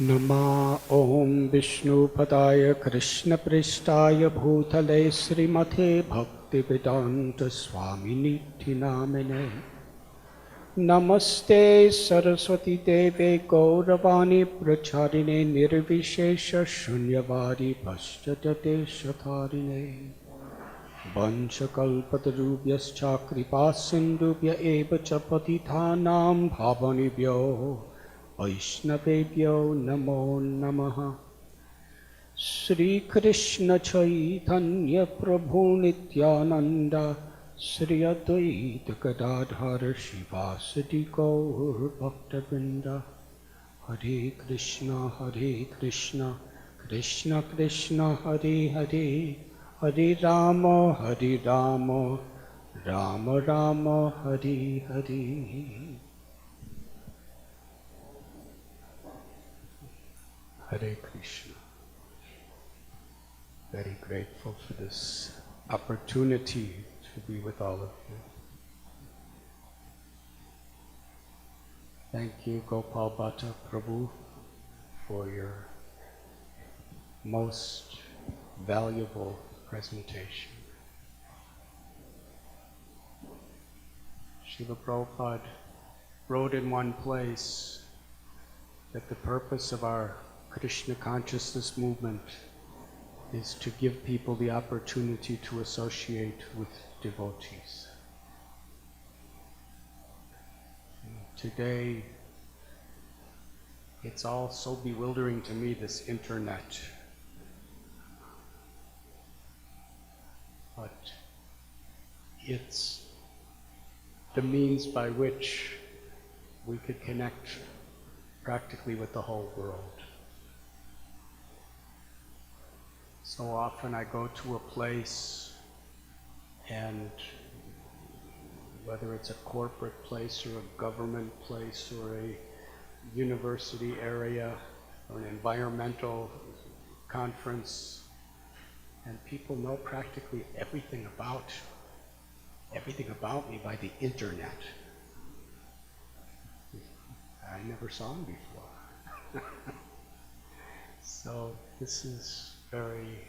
नमा ॐ विष्णुपदाय कृष्णपृष्ठाय भूतले श्रीमते भक्तिवेदान्त स्वामिनिधि नामिने नमस्ते सरस्वती देवे गौरवाणी प्रचारिणे निर्विशेष शून्यवादी पश्चाते शतारिणे वंशकल्पतरुभ्यश्च कृपा सिन्धुभ्य एव च पतितानां पावनेभ्यो वैष्णवेभ्यो नमो नमः। श्री कृष्ण चैतन्य प्रभु नित्यानंद श्री अद्वैत गदाधर शिवासदि गौर भक्तवृंद। हरे कृष्ण कृष्ण कृष्ण हरे हरे, हरे Ram Ram Ram Hare Hare. Hare Krishna. Very grateful for this opportunity to be with all of you. Thank you, Gopal Bhatta Prabhu, for your most valuable presentation. Srila Prabhupada wrote in one place that the purpose of our Krishna consciousness movement is to give people the opportunity to associate with devotees. Today, it's all so bewildering to me, this internet. But it's the means by which we could connect practically with the whole world. So often I go to a place, and whether it's a corporate place or a government place or a university area or an environmental conference, and people know practically everything about me by the internet. I never saw him before. So this is very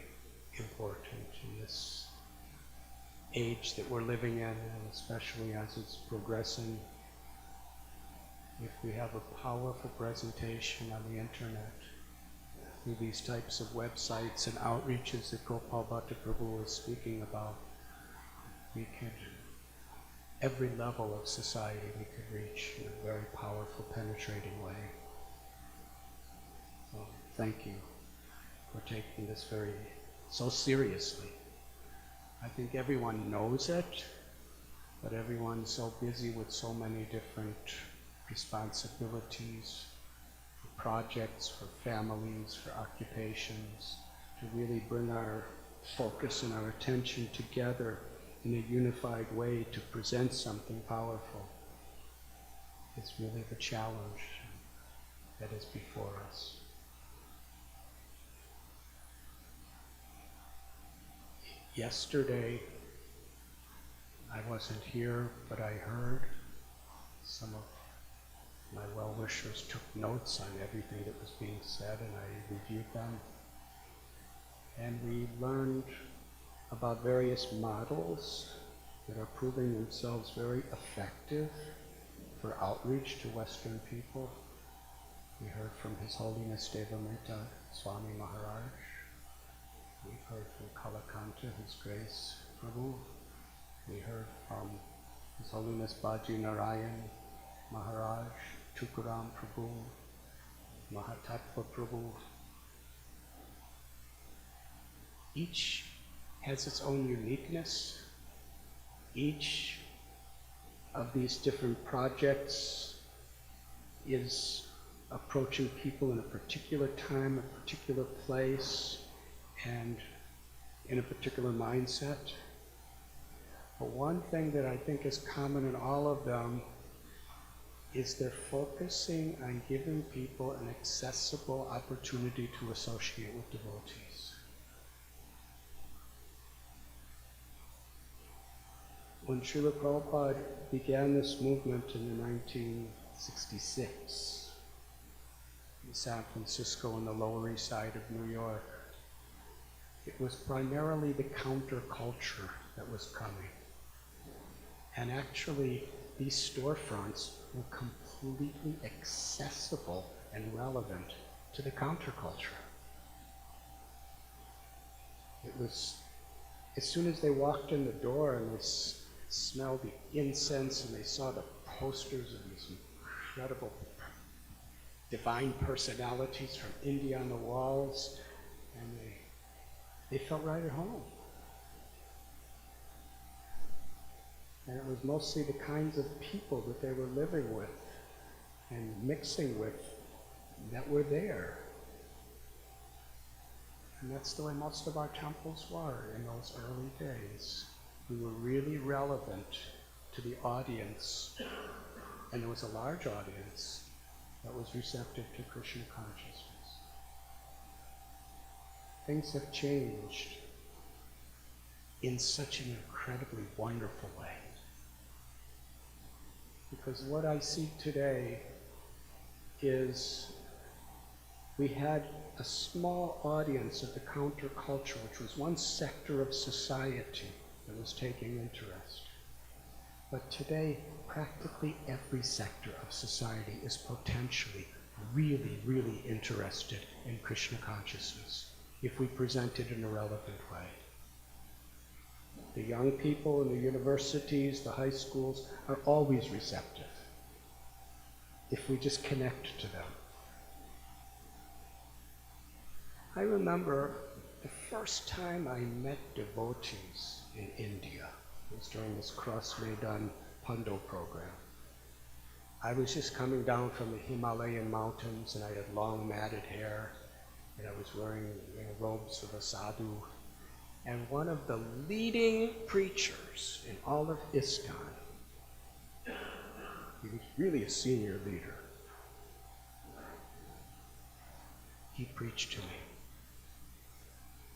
important in this age that we're living in, and especially as it's progressing. If we have a powerful presentation on the internet, through these types of websites and outreaches that Gopal Bhatta Prabhu was speaking about, we could, every level of society we could reach in a very powerful, penetrating way. So thank you for taking this so seriously. I think everyone knows it, but everyone's so busy with so many different responsibilities, for projects, for families, for occupations, to really bring our focus and our attention together in a unified way to present something powerful. It's really the challenge that is before us. Yesterday, I wasn't here, but I heard some of my well-wishers took notes on everything that was being said, and I reviewed them. And we learned about various models that are proving themselves very effective for outreach to Western people. We heard from His Holiness Devamrita Swami Maharaj. We heard from Kalakanta, His Grace Prabhu. We heard from His Holiness Baji Narayan Maharaj, Tukaram Prabhu, Mahatattva Prabhu. Each has its own uniqueness. Each of these different projects is approaching people in a particular time, a particular place, and in a particular mindset. But one thing that I think is common in all of them is they're focusing on giving people an accessible opportunity to associate with devotees. When Srila Prabhupada began this movement in the 1966, in San Francisco and the Lower East Side of New York. It was primarily the counterculture that was coming. And actually, these storefronts were completely accessible and relevant to the counterculture. It was, as soon as they walked in the door and they smelled the incense and they saw the posters of these incredible divine personalities from India on the walls, and they felt right at home. And it was mostly the kinds of people that they were living with and mixing with that were there. And that's the way most of our temples were in those early days. We were really relevant to the audience, and there was a large audience that was receptive to Krishna consciousness. Things have changed in such an incredibly wonderful way. Because what I see today is we had a small audience of the counterculture, which was one sector of society that was taking interest. But today, practically every sector of society is potentially really, really interested in Krishna consciousness if we present it in a relevant way. The young people in the universities, the high schools, are always receptive if we just connect to them. I remember the first time I met devotees in India. It was during this Cross Maidan Pando program. I was just coming down from the Himalayan mountains, and I had long matted hair, and I was wearing robes of a sadhu. And one of the leading preachers in all of ISKCON, he was really a senior leader, he preached to me.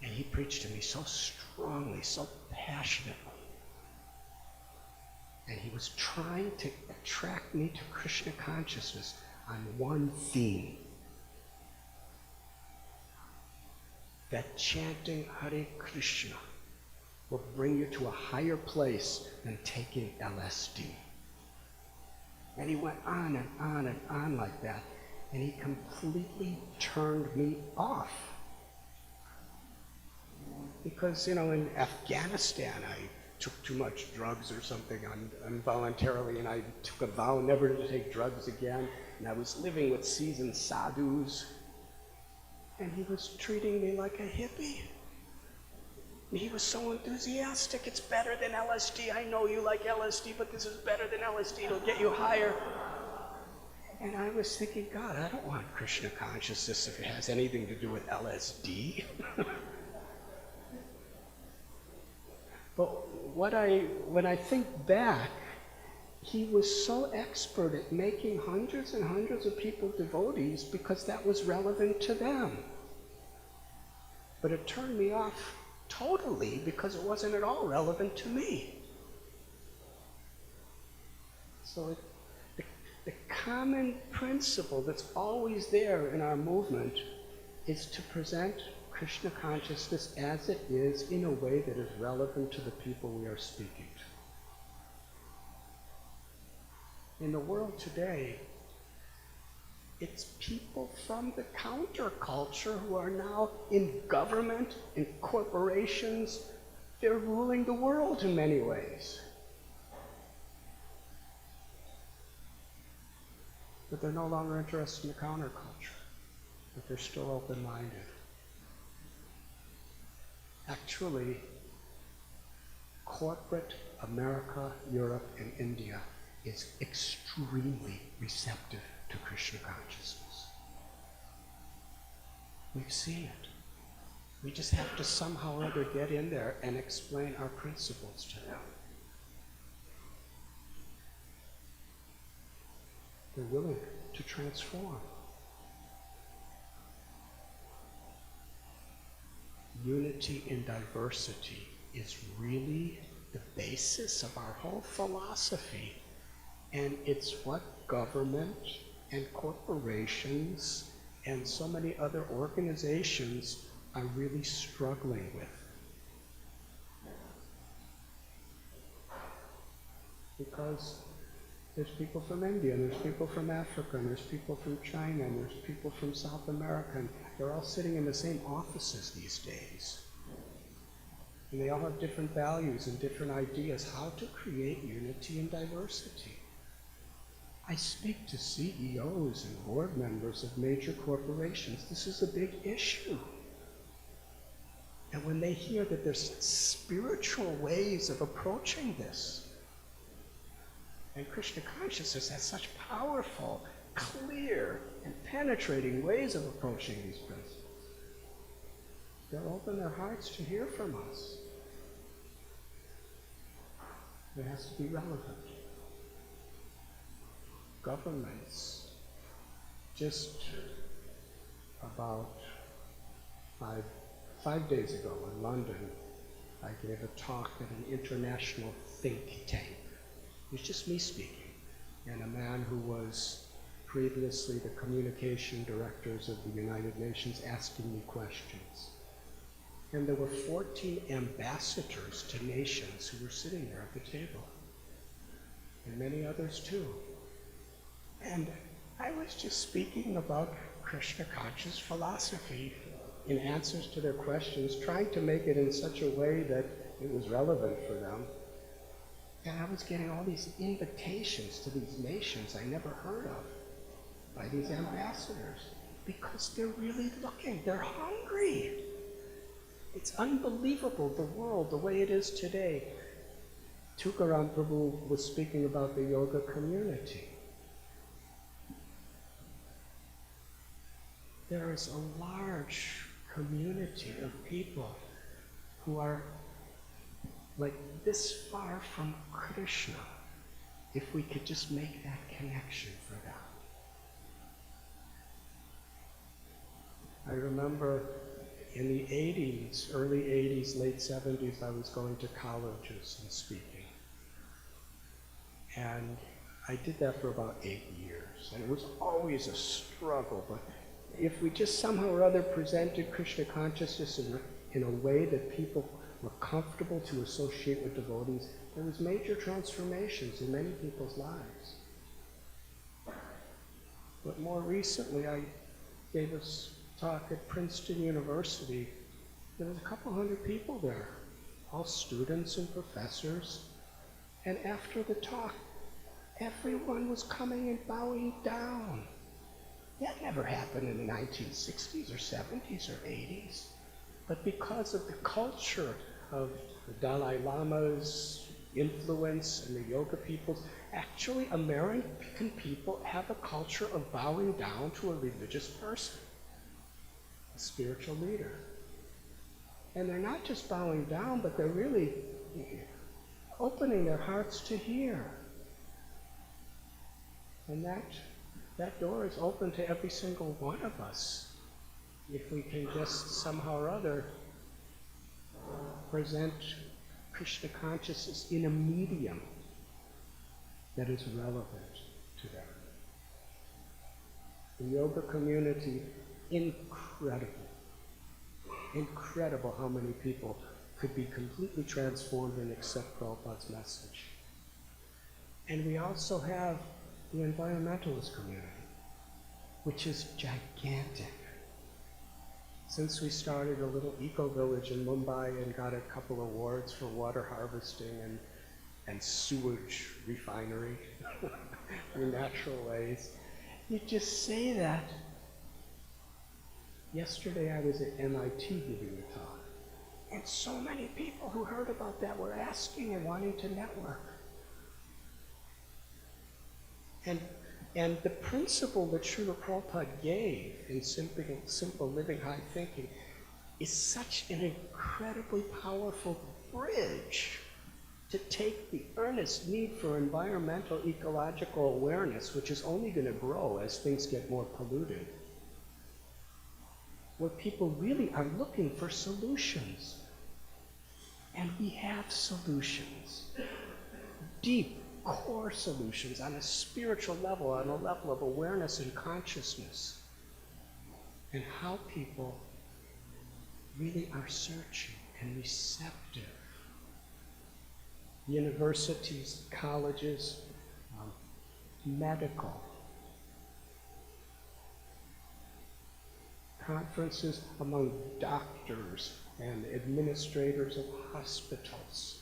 And he preached to me so strongly, so passionately. And he was trying to attract me to Krishna consciousness on one theme. That chanting Hare Krishna will bring you to a higher place than taking LSD. And he went on and on and on like that. And he completely turned me off. Because, in Afghanistan, I took too much drugs or something involuntarily, and I took a vow never to take drugs again, and I was living with seasoned sadhus, and he was treating me like a hippie. And he was so enthusiastic. It's better than LSD. I know you like LSD, but this is better than LSD. It'll get you higher. And I was thinking, God, I don't want Krishna consciousness if it has anything to do with LSD. But when I think back, he was so expert at making hundreds and hundreds of people devotees because that was relevant to them. But it turned me off totally because it wasn't at all relevant to me. So the common principle that's always there in our movement is to present Krishna consciousness as it is in a way that is relevant to the people we are speaking to. In the world today, it's people from the counterculture who are now in government, in corporations. They're ruling the world in many ways. But they're no longer interested in the counterculture, but they're still open-minded. Actually, corporate America, Europe, and India is extremely receptive to Krishna consciousness. We've seen it. We just have to somehow or other get in there and explain our principles to them. They're willing to transform. Unity in diversity is really the basis of our whole philosophy. And it's what government and corporations and so many other organizations are really struggling with. Because there's people from India, and there's people from Africa, and there's people from China, and there's people from South America, and they're all sitting in the same offices these days. And they all have different values and different ideas how to create unity and diversity. I speak to CEOs and board members of major corporations. This is a big issue. And when they hear that there's spiritual ways of approaching this, and Krishna consciousness has such powerful, clear, and penetrating ways of approaching these principles, they'll open their hearts to hear from us. It has to be relevant. Governments, just about five days ago in London, I gave a talk at an international think tank. It was just me speaking, and a man who was previously the communication directors of the United Nations asking me questions. And there were 14 ambassadors to nations who were sitting there at the table, and many others too. And I was just speaking about Krishna conscious philosophy in answers to their questions, trying to make it in such a way that it was relevant for them. And I was getting all these invitations to these nations I never heard of by these ambassadors, because they're really looking, they're hungry. It's unbelievable, the world, the way it is today. Tukaram Prabhu was speaking about the yoga community. There is a large community of people who are like this far from Krishna, if we could just make that connection for them. I remember in the 80s, early 80s, late 70s, I was going to colleges and speaking. And I did that for about 8 years, and it was always a struggle, but if we just somehow or other presented Krishna consciousness in a way that people were comfortable to associate with devotees, there was major transformations in many people's lives. But more recently, I gave a talk at Princeton University. There was a couple hundred people there, all students and professors. And after the talk, everyone was coming and bowing down. That never happened in the 1960s or 70s or 80s. But because of the culture of the Dalai Lama's influence and the yoga peoples, actually American people have a culture of bowing down to a religious person, a spiritual leader. And they're not just bowing down, but they're really opening their hearts to hear. And that door is open to every single one of us, if we can just somehow or other present Krishna consciousness in a medium that is relevant to them. The yoga community, incredible how many people could be completely transformed and accept Prabhupada's message. And we also have the environmentalist community, which is gigantic. Since we started a little eco-village in Mumbai and got a couple awards for water harvesting and sewage refinery in natural ways, you just say that. Yesterday I was at MIT giving a talk, and so many people who heard about that were asking and wanting to network. And the principle that Srila Prabhupada gave in simple living, high thinking is such an incredibly powerful bridge to take the earnest need for environmental ecological awareness, which is only going to grow as things get more polluted, where people really are looking for solutions. And we have solutions. Deep, core solutions on a spiritual level, on a level of awareness and consciousness. and how people really are searching and receptive. Universities, colleges, medical, conferences among doctors and administrators of hospitals.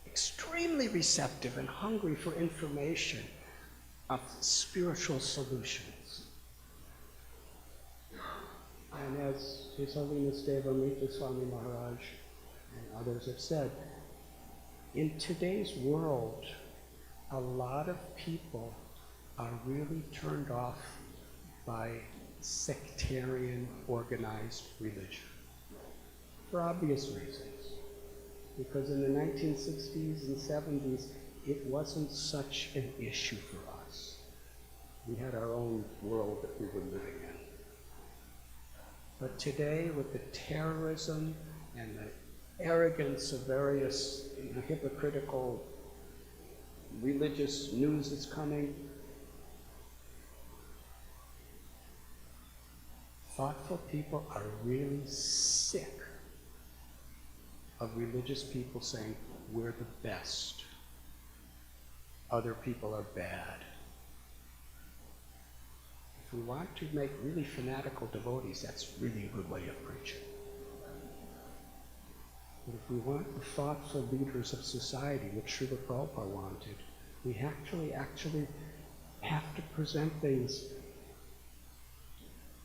Extremely receptive and hungry for information of spiritual solutions. And as His Holiness Devamrita Swami Maharaj and others have said, in today's world, a lot of people are really turned off by sectarian organized religion, for obvious reasons. Because in the 1960s and 70s, it wasn't such an issue for us. We had our own world that we were living in. But today, with the terrorism and the arrogance of various hypocritical religious news that's coming, thoughtful people are really sick of religious people saying, we're the best. Other people are bad. If we want to make really fanatical devotees, that's really a good way of preaching. But if we want the thoughtful leaders of society, which Srila Prabhupada wanted, we actually have to present things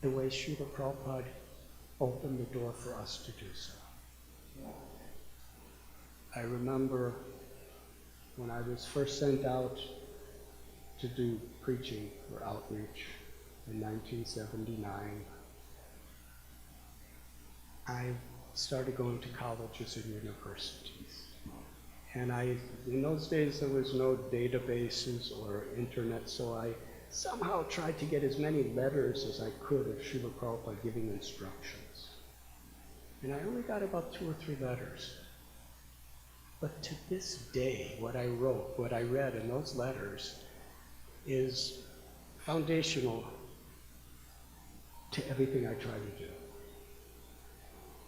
the way Srila Prabhupada opened the door for us to do so. I remember when I was first sent out to do preaching or outreach in 1979, I started going to colleges and universities. And in those days there was no databases or internet, so I somehow tried to get as many letters as I could of Srila Prabhupada giving instructions. And I only got about 2 or 3 letters. But to this day, what I wrote, what I read in those letters is foundational to everything I try to do.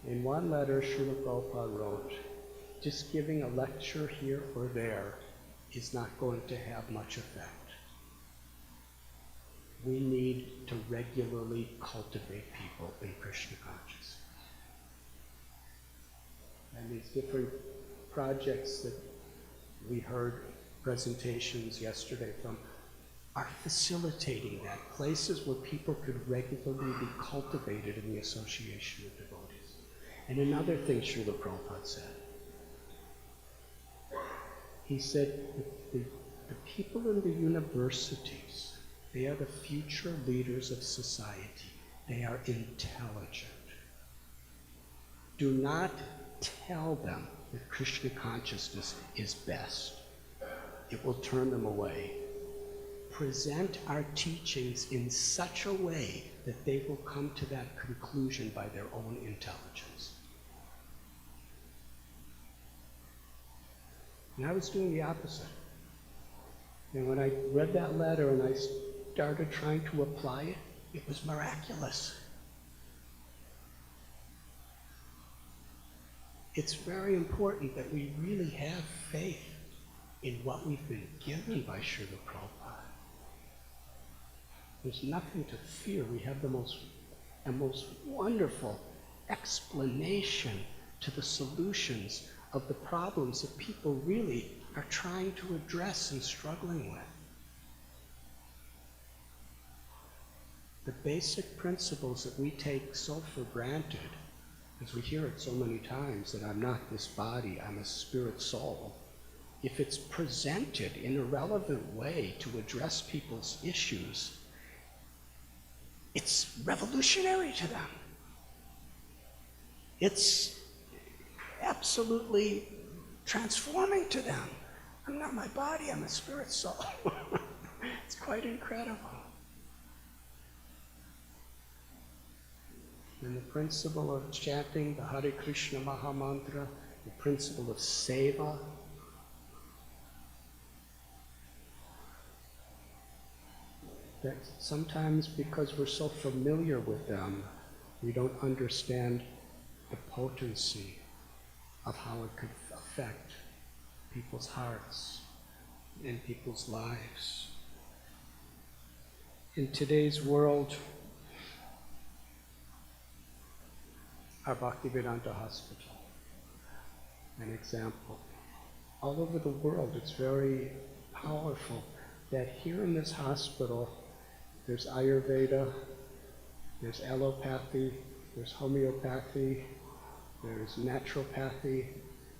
In one letter, Srila Prabhupada wrote, just giving a lecture here or there is not going to have much effect. We need to regularly cultivate people in Krishna consciousness. And these different projects that we heard presentations yesterday from are facilitating that, places where people could regularly be cultivated in the association of devotees. And another thing Srila Prabhupada said, he said the people in the universities, they are the future leaders of society. They are intelligent. Do not tell them that Krishna consciousness is best. It will turn them away. Present our teachings in such a way that they will come to that conclusion by their own intelligence. And I was doing the opposite. And when I read that letter and I started trying to apply it, it was miraculous. It's very important that we really have faith in what we've been given by Srila Prabhupada. There's nothing to fear. We have the most wonderful explanation to the solutions of the problems that people really are trying to address and struggling with. The basic principles that we take so for granted, as we hear it so many times, that I'm not this body, I'm a spirit soul, if it's presented in a relevant way to address people's issues, it's revolutionary to them. It's absolutely transforming to them. I'm not my body, I'm a spirit soul. It's quite incredible. And the principle of chanting the Hare Krishna Maha Mantra, the principle of seva, that sometimes because we're so familiar with them, we don't understand the potency of how it could affect people's hearts and people's lives. In today's world, our Bhaktivedanta Hospital, an example. All over the world, it's very powerful that here in this hospital, there's Ayurveda, there's allopathy, there's homeopathy, there's naturopathy,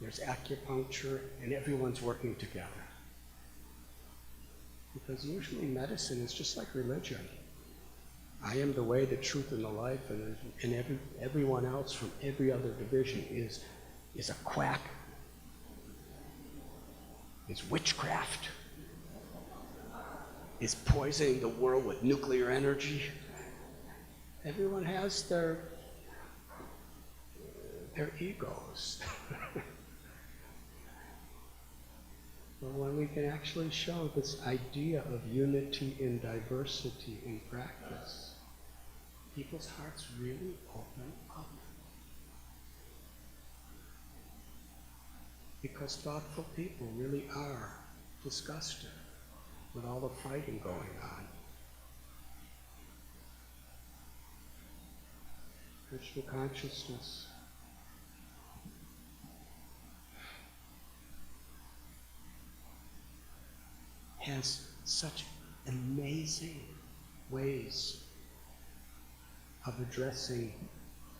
there's acupuncture, and everyone's working together. Because usually medicine is just like religion. I am the way, the truth, and the life, and everyone else from every other division is a quack, is witchcraft, is poisoning the world with nuclear energy. Everyone has their egos. But when we can actually show this idea of unity in diversity in practice, people's hearts really open up. Because thoughtful people really are disgusted with all the fighting going on. Krishna consciousness has such amazing ways of addressing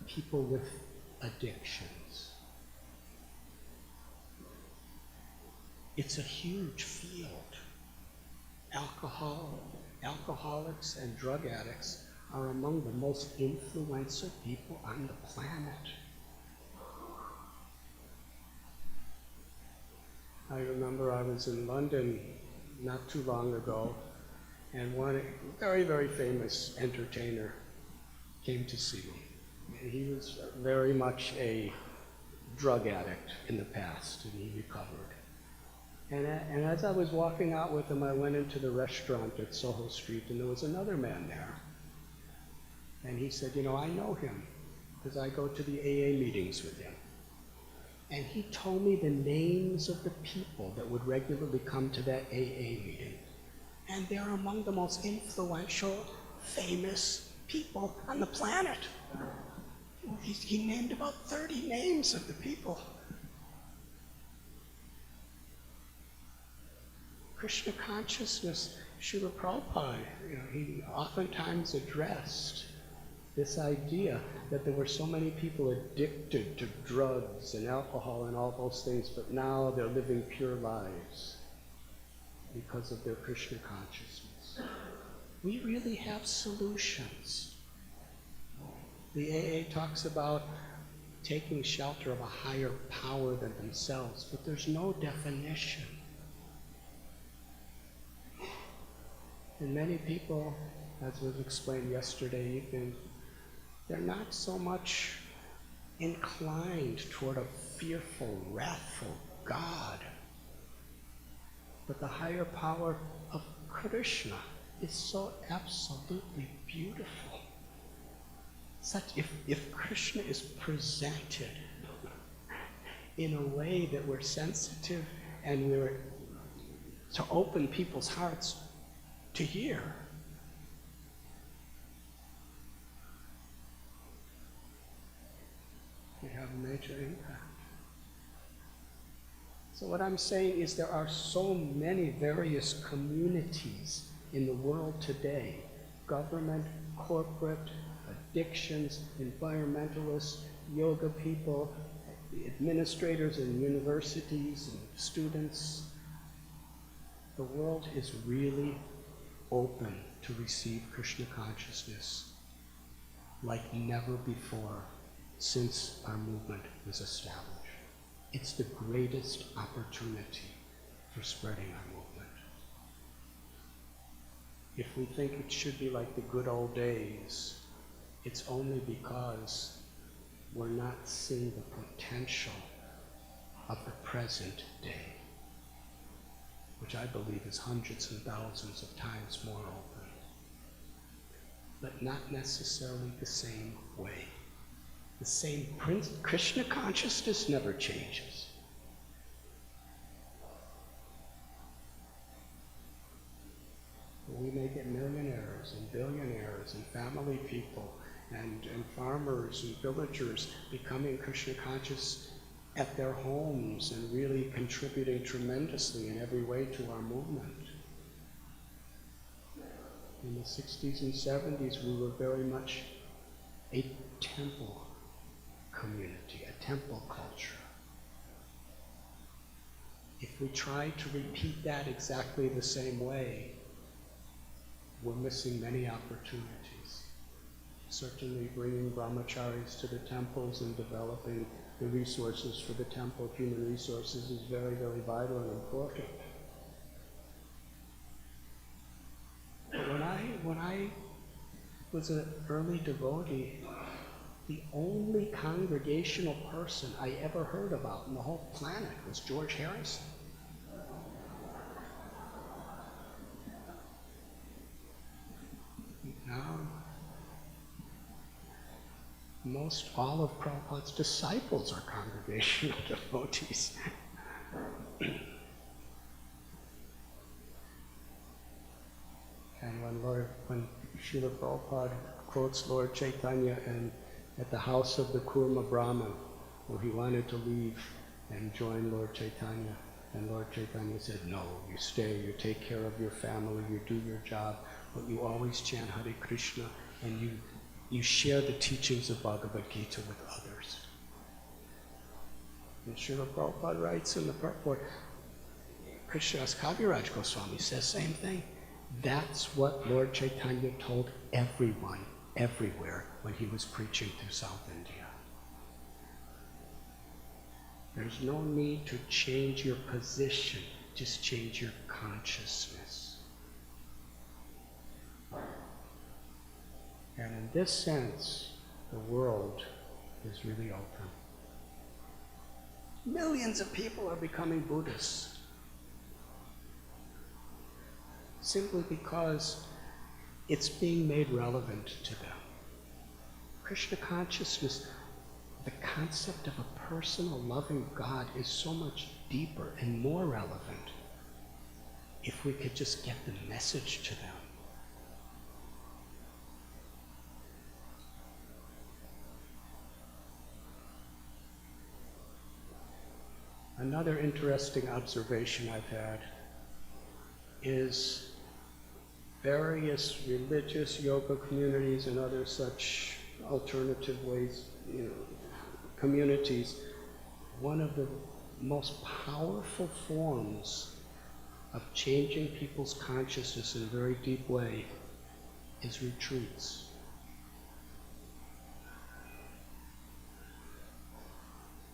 people with addictions. It's a huge field. Alcoholics and drug addicts are among the most influential people on the planet. I remember I was in London not too long ago, and one very, very famous entertainer came to see me. And he was very much a drug addict in the past, and he recovered. And as I was walking out with him, I went into the restaurant at Soho Street, and there was another man there. And he said, I know him, because I go to the AA meetings with him. And he told me the names of the people that would regularly come to that AA meeting. And they're among the most influential, famous people on the planet. He named about 30 names of the people. Krishna consciousness, Srila Prabhupada, he oftentimes addressed this idea that there were so many people addicted to drugs and alcohol and all those things, but now they're living pure lives because of their Krishna consciousness. We really have solutions. The AA talks about taking shelter of a higher power than themselves, but there's no definition. And many people, as was explained yesterday evening, they're not so much inclined toward a fearful, wrathful God. But the higher power of Krishna is so absolutely beautiful. Such, if Krishna is presented in a way that we're sensitive and we're to open people's hearts to hear, we have a major impact. So what I'm saying is there are so many various communities in the world today, government, corporate, addictions, environmentalists, yoga people, administrators in universities and students. The world is really open to receive Krishna consciousness like never before since our movement was established. It's the greatest opportunity for spreading our movement. If we think it should be like the good old days, it's only because we're not seeing the potential of the present day, which I believe is hundreds and thousands of times more open. but not necessarily the same way. The same Krishna consciousness never changes. We may get millionaires and billionaires and family people and farmers and villagers becoming Krishna conscious at their homes and really contributing tremendously in every way to our movement. In the 60s and 70s, we were very much a temple community, a temple culture. If we try to repeat that exactly the same way, we're missing many opportunities. Certainly bringing brahmacharis to the temples and developing the resources for the temple, human resources, is very, very vital and important. But when I was an early devotee, the only congregational person I ever heard about in the whole planet was George Harrison. Now, most all of Prabhupada's disciples are congregational devotees. And when Srila Prabhupada quotes Lord Chaitanya at the house of the Kurma Brahmin, where he wanted to leave and join Lord Chaitanya, and Lord Chaitanya said, no, you stay, you take care of your family, you do your job, but you always chant Hare Krishna, and you share the teachings of Bhagavad Gita with others. And Srila Prabhupada writes in the purport, Krishnadas Kaviraj Goswami says same thing. That's what Lord Chaitanya told everyone, everywhere, when he was preaching through South India. There's no need to change your position, just change your consciousness. And in this sense, the world is really open. Millions of people are becoming Buddhists simply because it's being made relevant to them. Krishna consciousness, the concept of a personal loving God, is so much deeper and more relevant if we could just get the message to them. Another interesting observation I've had is various religious yoga communities and other such alternative ways, communities. One of the most powerful forms of changing people's consciousness in a very deep way is retreats.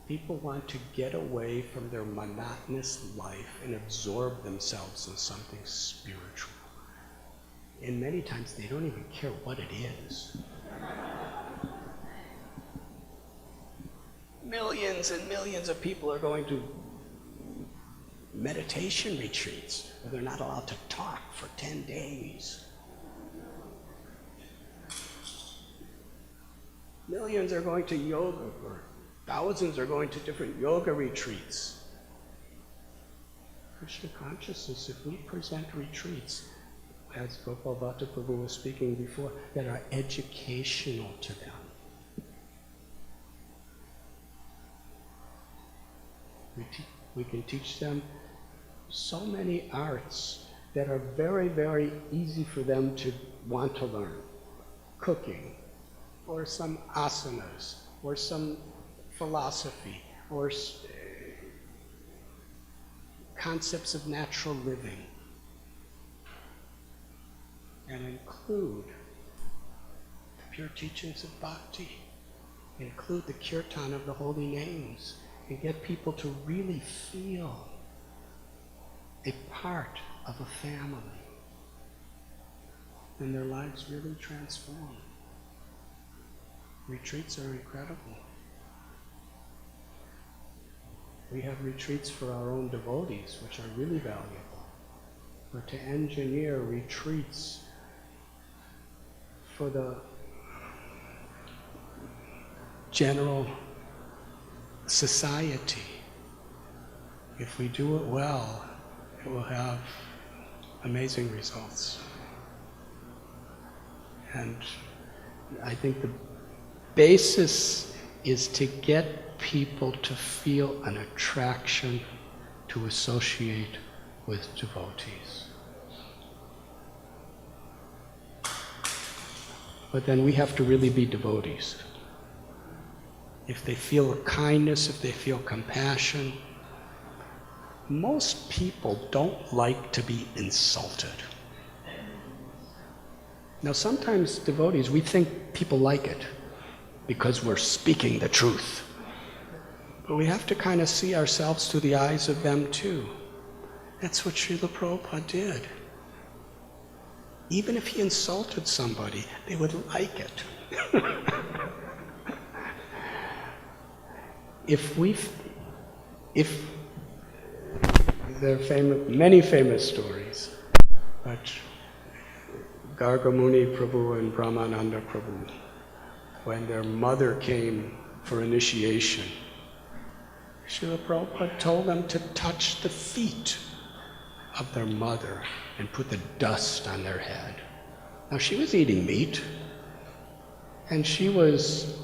People want to get away from their monotonous life and absorb themselves in something spiritual. And many times they don't even care what it is. Millions and millions of people are going to meditation retreats where they're not allowed to talk for 10 days. Millions are going to yoga, or thousands are going to different yoga retreats. Krishna consciousness, if we present retreats, as Gopal Bhatta Prabhu was speaking before, that are educational to them. We can teach them so many arts that are very, very easy for them to want to learn. Cooking, or some asanas, or some philosophy, or concepts of natural living. And include the pure teachings of bhakti, include the kirtan of the holy names, and get people to really feel a part of a family, and their lives really transform. Retreats are incredible. We have retreats for our own devotees, which are really valuable. But to engineer retreats for the general society. If we do it well, it will have amazing results. And I think the basis is to get people to feel an attraction to associate with devotees. But then we have to really be devotees. If they feel a kindness, if they feel compassion, most people don't like to be insulted. Now sometimes devotees, we think people like it because we're speaking the truth. But we have to kind of see ourselves through the eyes of them too. That's what Srila Prabhupada did. Even if he insulted somebody, they would like it. If there are many famous stories, but Gargamuni Prabhu and Brahmananda Prabhu, when their mother came for initiation, Srila Prabhupada told them to touch the feet of their mother and put the dust on their head. Now she was eating meat, and she was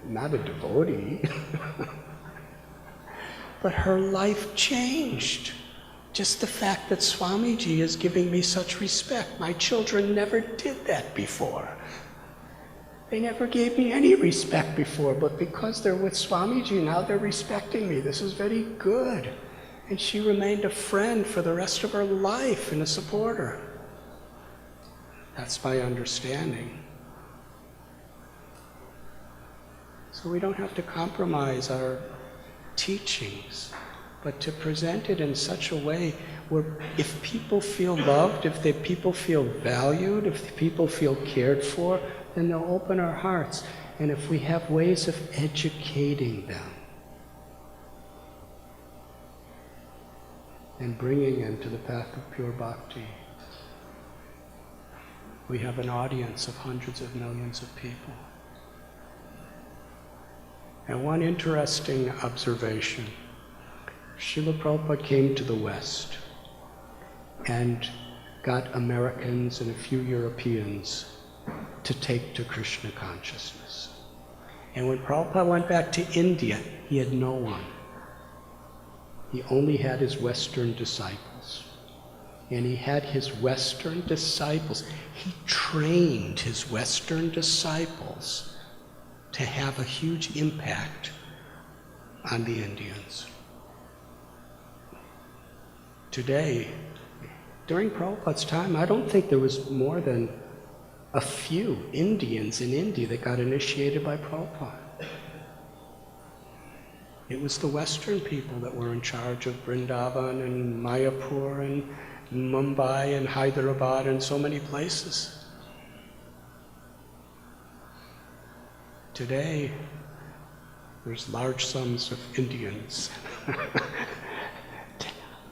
not a devotee, but her life changed. Just the fact that Swamiji is giving me such respect. My children never did that before. They never gave me any respect before, but because they're with Swamiji, now they're respecting me. This is very good. And she remained a friend for the rest of her life and a supporter. That's my understanding. So we don't have to compromise our teachings, but to present it in such a way where if people feel loved, if people feel valued, if people feel cared for, then they'll open our hearts. And if we have ways of educating them and bringing them to the path of pure bhakti, we have an audience of hundreds of millions of people. And one interesting observation, Srila Prabhupada came to the West and got Americans and a few Europeans to take to Krishna consciousness. And when Prabhupada went back to India, he had no one. He only had his Western disciples. And he had his Western disciples. He trained his Western disciples to have a huge impact on the Indians. Today, during Prabhupada's time, I don't think there was more than a few Indians in India that got initiated by Prabhupada. It was the Western people that were in charge of Vrindavan and Mayapur and Mumbai and Hyderabad and so many places. Today, there's large sums of Indians,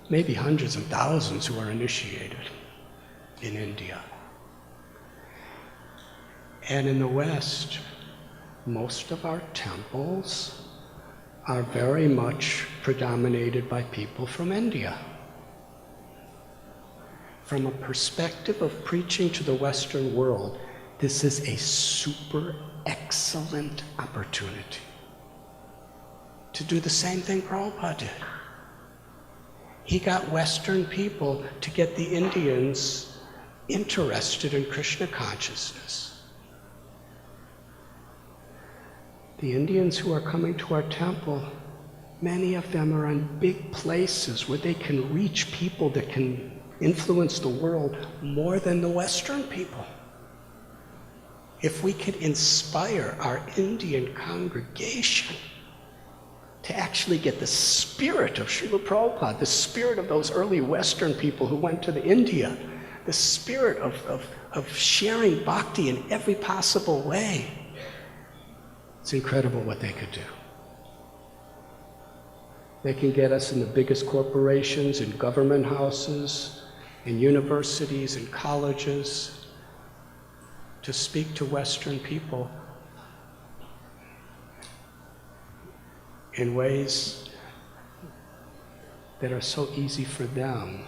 maybe hundreds of thousands who are initiated in India. And in the West, most of our temples are very much predominated by people from India. From a perspective of preaching to the Western world, this is a super excellent opportunity to do the same thing Prabhupada did. He got Western people to get the Indians interested in Krishna consciousness. The Indians who are coming to our temple, many of them are in big places where they can reach people that can influence the world more than the Western people. If we could inspire our Indian congregation to actually get the spirit of Srila Prabhupada, the spirit of those early Western people who went to India, the spirit of sharing bhakti in every possible way, it's incredible what they could do. They can get us in the biggest corporations, in government houses, in universities, in colleges. to speak to Western people in ways that are so easy for them,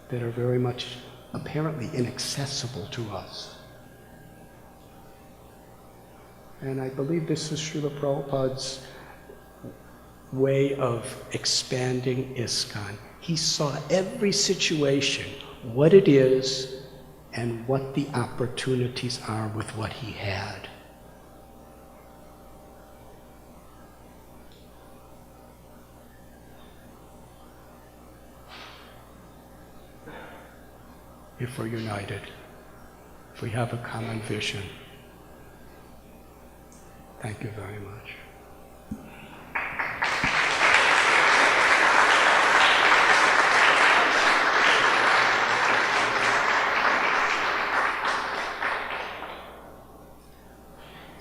that are very much apparently inaccessible to us. And I believe this is Srila Prabhupada's way of expanding ISKCON. He saw every situation, what it is, and what the opportunities are with what he had. If we're united, if we have a common vision. Thank you very much.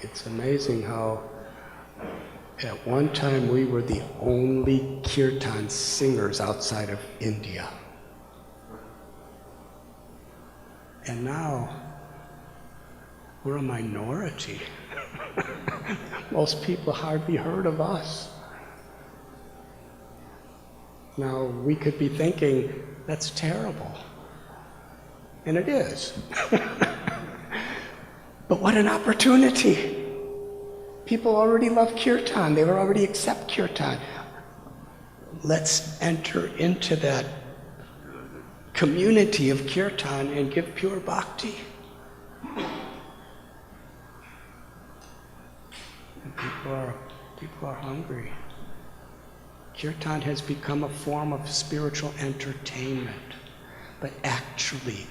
It's amazing how at one time we were the only kirtan singers outside of India. And now we're a minority. Most people hardly heard of us. Now we could be thinking, that's terrible. And it is. But what an opportunity. People already love kirtan. They already accept kirtan. Let's enter into that community of kirtan and give pure bhakti. And people are hungry. Kirtan has become a form of spiritual entertainment. But actually,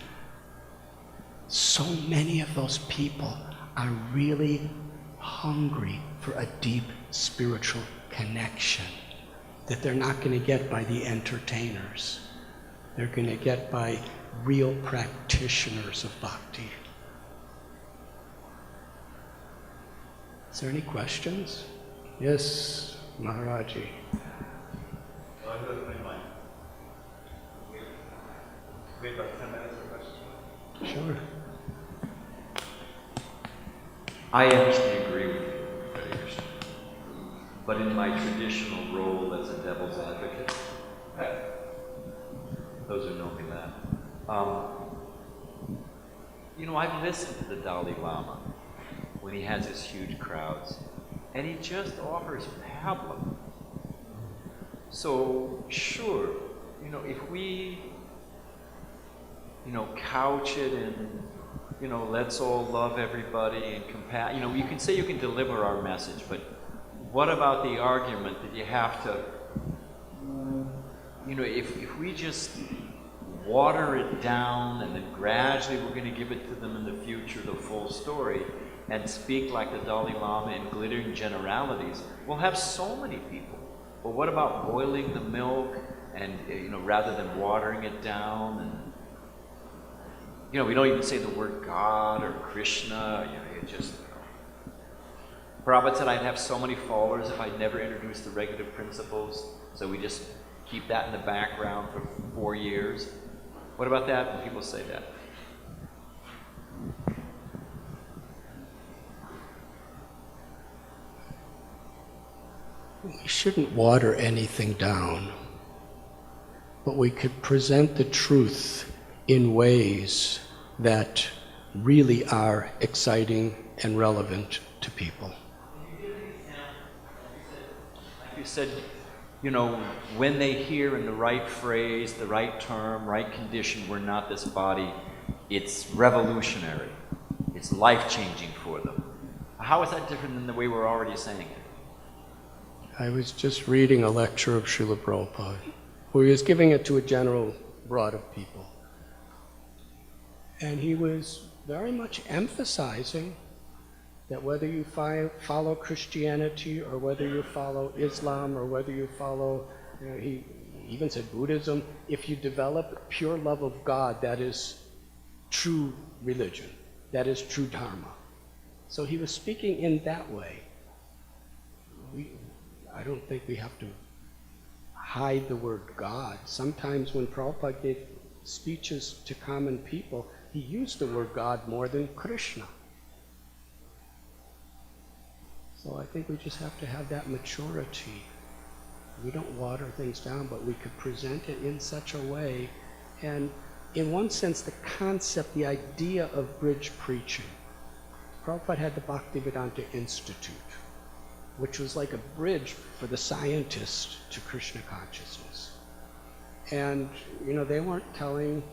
so many of those people are really hungry for a deep spiritual connection that they're not going to get by the entertainers. They're going to get by real practitioners of bhakti. Is there any questions? Yes, Maharaji. Wait about 10 minutes for questions. Sure. I actually agree with you, Hare Krishna. But in my traditional role as a devil's advocate, those who know me that, I've listened to the Dalai Lama when he has his huge crowds, and he just offers pablum. So, sure, if we, couch it in, let's all love everybody and you can say you can deliver our message, but what about the argument that you have to, if we just water it down and then gradually we're going to give it to them in the future, the full story, and speak like the Dalai Lama in glittering generalities, we'll have so many people. But what about boiling the milk and, rather than watering it down? And, we don't even say the word God or Krishna, it just, Prabhupada said I'd have so many followers if I never introduced the regulative principles, so we just keep that in the background for 4 years. What about that when people say that? We shouldn't water anything down, but we could present the truth in ways that really are exciting and relevant to people. You said, when they hear in the right phrase, the right term, right condition, we're not this body, it's revolutionary. It's life-changing for them. How is that different than the way we're already saying it? I was just reading a lecture of Srila Prabhupada, where he was giving it to a general broad of people. And he was very much emphasizing that whether you follow Christianity or whether you follow Islam or whether you follow, he even said Buddhism, if you develop pure love of God, that is true religion, that is true dharma. So he was speaking in that way. I don't think we have to hide the word God. Sometimes when Prabhupada gave speeches to common people, he he used the word God more than Krishna. So I think we just have to have that maturity. We don't water things down, but we could present it in such a way. And in one sense, the concept, the idea of bridge preaching. Prabhupada had the Bhaktivedanta Institute, which was like a bridge for the scientist to Krishna consciousness. And, you know, they weren't telling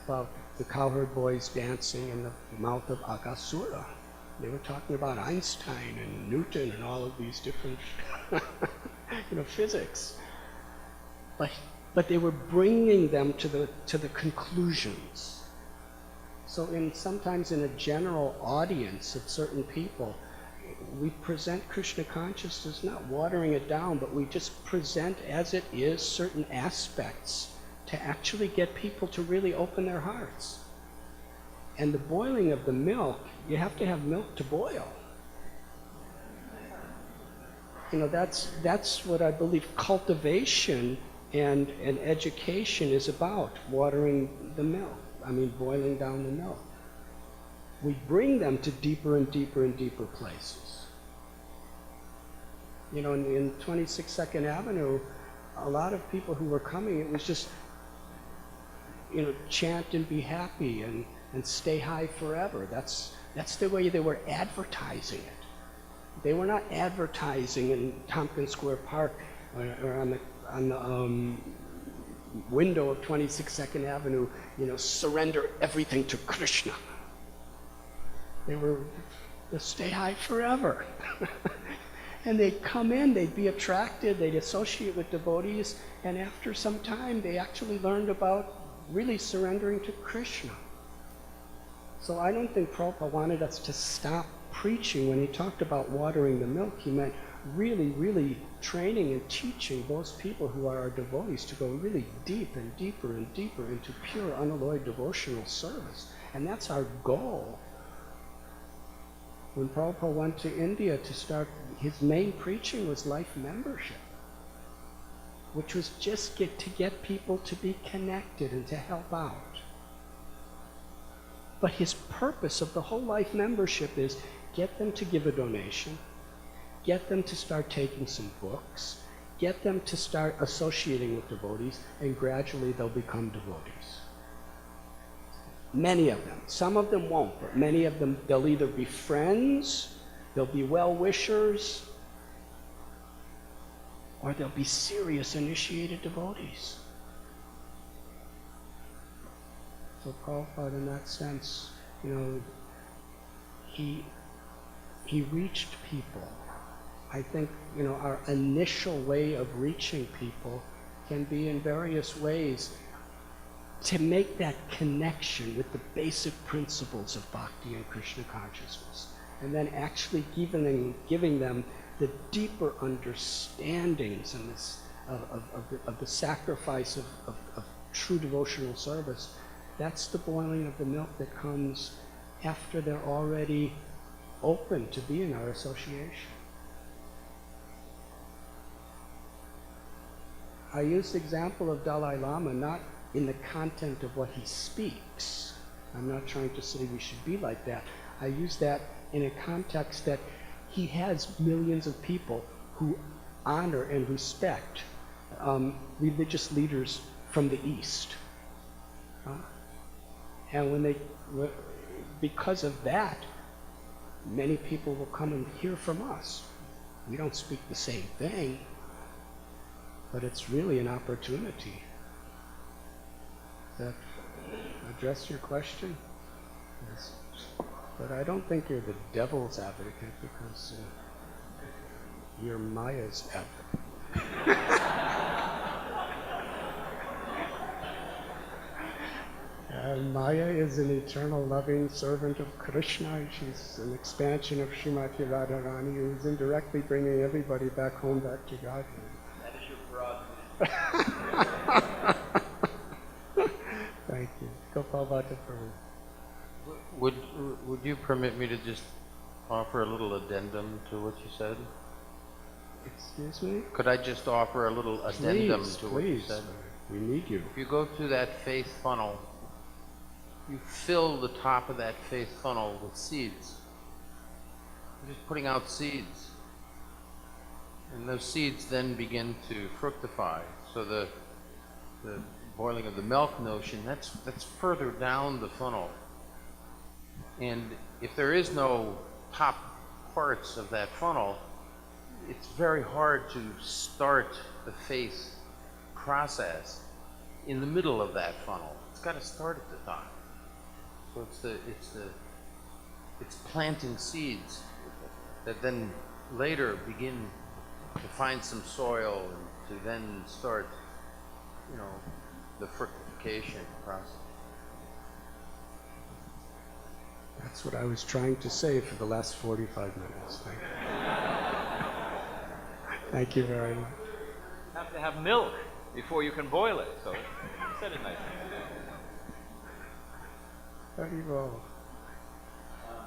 about the cowherd boys dancing in the mouth of Aghasura. They were talking about Einstein and Newton and all of these different, you know, physics. But they were bringing them to the conclusions. So sometimes in a general audience of certain people, we present Krishna consciousness, not watering it down, but we just present as it is certain aspects to actually get people to really open their hearts. And the boiling of the milk, you have to have milk to boil. You know, that's what I believe cultivation and education is about, watering the milk. I mean, boiling down the milk. We bring them to deeper and deeper and deeper places. You know, in 26 Second Avenue, a lot of people who were coming, it was just, you know, chant and be happy and stay high forever. That's the way they were advertising it. They were not advertising in Tompkins Square Park or on the window of 26 Second Avenue, you know, surrender everything to Krishna. They were to stay high forever. And they'd come in, they'd be attracted, they'd associate with devotees, and after some time they actually learned about really surrendering to Krishna. So I don't think Prabhupada wanted us to stop preaching. When he talked about watering the milk, he meant really, really training and teaching those people who are our devotees to go really deep and deeper and deeper into pure, unalloyed devotional service. And that's our goal. When Prabhupada went to India to start, his main preaching was life membership, which was just to get people to be connected and to help out. But his purpose of the whole life membership is get them to give a donation, get them to start taking some books, get them to start associating with devotees, and gradually they'll become devotees. Many of them. Some of them won't, but many of them, they'll either be friends, they'll be well-wishers, or they'll be serious initiated devotees. So Prabhupada, in that sense, you know, he reached people. I think, you know, our initial way of reaching people can be in various ways to make that connection with the basic principles of bhakti and Krishna consciousness, and then actually giving them the deeper understandings and of the sacrifice of true devotional service. That's the boiling of the milk that comes after they're already open to be in our association. I use the example of Dalai Lama not in the content of what he speaks. I'm not trying to say we should be like that. I use that in a context that he has millions of people who honor and respect religious leaders from the East. And because of that, many people will come and hear from us. We don't speak the same thing, but it's really an opportunity. Does that address your question? Yes. But I don't think you're the devil's advocate, because you're Maya's advocate. Maya is an eternal loving servant of Krishna. She's an expansion of Srimati Radharani, who's indirectly bringing everybody back home, back to Godhead. That is your prerogative. Thank you. Gopal Bhatta Prabhu. Would you permit me to just offer a little addendum to what you said? Excuse me? Could I just offer a little addendum to what you Please. said? We need you. If you go through that faith funnel, you fill the top of that faith funnel with seeds. You're just putting out seeds. And those seeds then begin to fructify. So the boiling of the milk notion, that's further down the funnel. And if there is no top parts of that funnel, it's very hard to start the faith process in the middle of that funnel. It's got to start at the top. So it's planting seeds that then later begin to find some soil and to then start, the fructification process. That's what I was trying to say for the last 45 minutes. Thank you. Thank you very much. You have to have milk before you can boil it, so you said it nicely. Very well.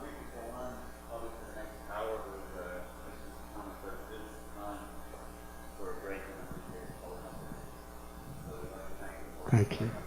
We could go on probably for the next hour with Mr. Thomas, but this is time for a break and then we can go on. So we'd like to thank you for Thank you.